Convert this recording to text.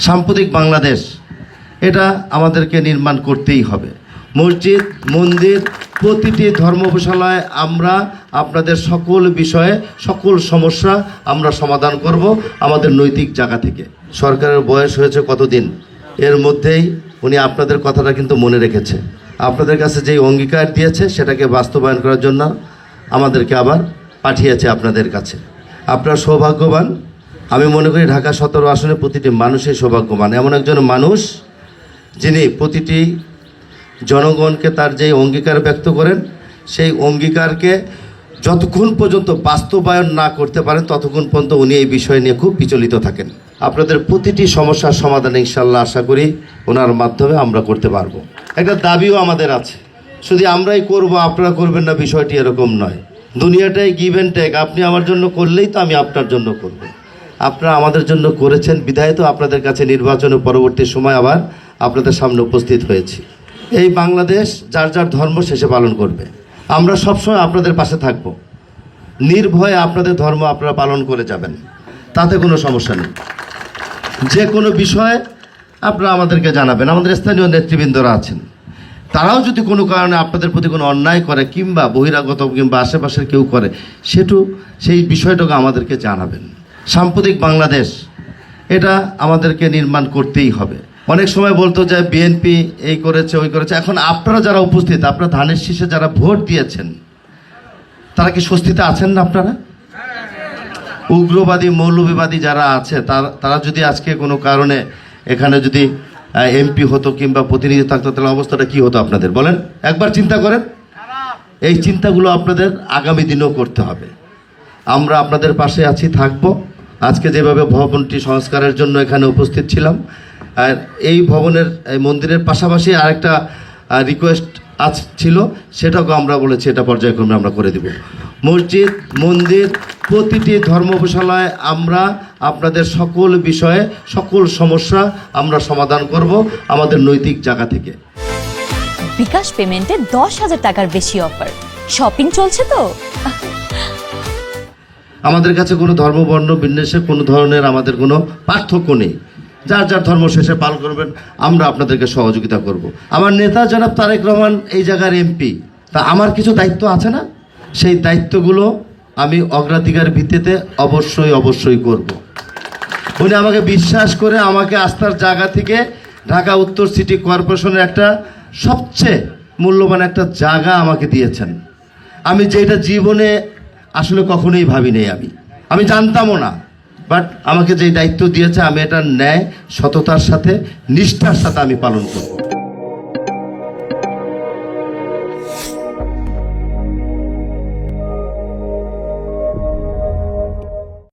সাম্প্রতিক বাংলাদেশ এটা আমাদেরকে নির্মাণ করতেই হবে। মসজিদ, মন্দির, প্রতিটি ধর্মশালায় আমরা আপনাদের সকল বিষয়ে সকল সমস্যা আমরা সমাধান করব আমাদের নৈতিক জায়গা থেকে। সরকারের বয়স হয়েছে কতদিন, এর মধ্যেই উনি আপনাদের কথাটা কিন্তু মনে রেখেছে। আপনাদের কাছে যেই অঙ্গীকার দিয়েছে সেটাকে বাস্তবায়ন করার জন্য আমাদেরকে আবার পাঠিয়েছে আপনাদের কাছে। আপনারা সৌভাগ্যবান। আমি মনে করি ঢাকা 17 আসনে প্রতিটি মানুষই সৌভাগ্যবান। এমন একজন মানুষ যিনি প্রতিটি জনগণকে তার যে অঙ্গীকার ব্যক্ত করেন সেই অঙ্গীকারকে যতক্ষণ পর্যন্ত বাস্তবায়ন না করতে পারেন ততক্ষণ পর্যন্ত উনি এই বিষয় নিয়ে খুব বিচলিত থাকেন। আপনাদের প্রতিটি সমস্যার সমাধান ইনশাল্লাহ আশা করি ওনার মাধ্যমে আমরা করতে পারবো। একটা দাবিও আমাদের আছে, শুধু আমরাই করব আপনারা করবেন না বিষয়টি এরকম নয়। দুনিয়াটাই গিভ অ্যান্ড টেক। আপনি আমার জন্য করলেই তো আমি আপনার জন্য করব। আপনারা আমাদের জন্য করেছেন বিধায় তো আপনাদের কাছে নির্বাচনের পরবর্তী সময় আবার আপনাদের সামনে উপস্থিত হয়েছি। এই বাংলাদেশ যার যার ধর্ম শেষে পালন করবে। আমরা সবসময় আপনাদের পাশে থাকব। নির্ভয়ে আপনাদের ধর্ম আপনারা পালন করে যাবেন, তাতে কোনো সমস্যা নেই। যে কোনো বিষয়ে আপনারা আমাদেরকে জানাবেন। আমাদের স্থানীয় নেতৃবৃন্দরা আছেন, তারাও যদি কোনো কারণে আপনাদের প্রতি কোনো অন্যায় করে কিংবা বহিরাগত কিংবা আশেপাশের কেউ করে সেই বিষয়টাকে আমাদেরকে জানাবেন। সাম্প্রতিক বাংলাদেশ এটা আমাদেরকে নির্মাণ করতেই হবে। অনেক সময় বলতো যে বিএনপি এই করেছে ওই করেছে। এখন আপনারা যারা উপস্থিত, আপনারা ধানের শীষে যারা ভোট দিয়েছেন তারা কি স্বস্তিতে আছেন না? আপনারা উগ্রবাদী মৌলবাদী যারা আছে তারা যদি আজকে কোনো কারণে এখানে যদি এমপি হতো কিংবা প্রতিনিধি থাকতো তাহলে অবস্থাটা কি হতো আপনাদের বলেন? একবার চিন্তা করেন। এই চিন্তাগুলো আপনাদের আগামী দিনেও করতে হবে। আমরা আপনাদের পাশে আছি, থাকবো। আজকে যেভাবে ভবনটি সংস্কারের জন্য এখানে উপস্থিত ছিলাম, আর এই ভবনের এই মন্দিরের পাশাপাশি আরেকটা রিকোয়েস্ট ছিল, সেটাকেও আমরা বলেছি এটা পর্যায়ক্রমে আমরা করে দেব। মসজিদ, মন্দির, প্রতিটি ধর্মশালায় আমরা আপনাদের সকল বিষয়ে সকল সমস্যা আমরা সমাধান করব আমাদের নৈতিক জায়গা থেকে। বিকাশ পেমেন্টে 10,000 টাকার বেশি অফার। শপিং চলছে তো। আমাদের কাছে কোনো ধর্ম বর্ণ বিন্যাসে কোনো ধরনের আমাদের কোনো পার্থক্য নেই। যার যার ধর্ম শেষে পালন করবেন, আমরা আপনাদেরকে সহযোগিতা করব। আমার নেতা জনাব তারেক রহমান এই জায়গার এমপি, তা আমার কিছু দায়িত্ব আছে না? সেই দায়িত্বগুলো আমি অগ্রাধিকার ভিত্তিতে অবশ্যই করব। উনি আমাকে বিশ্বাস করে আমাকে আস্থার জায়গা থেকে ঢাকা উত্তর সিটি কর্পোরেশনের একটা সবচেয়ে মূল্যবান একটা জায়গা আমাকে দিয়েছেন। আমি যেটা জীবনে আসলে কখনোই ভাবিনি, আমি জানতামও না। বাট আমাকে যে দায়িত্ব দিয়েছে আমি এটা ন্যায়, সততার সাথে, নিষ্ঠার সাথে আমি পালন করব।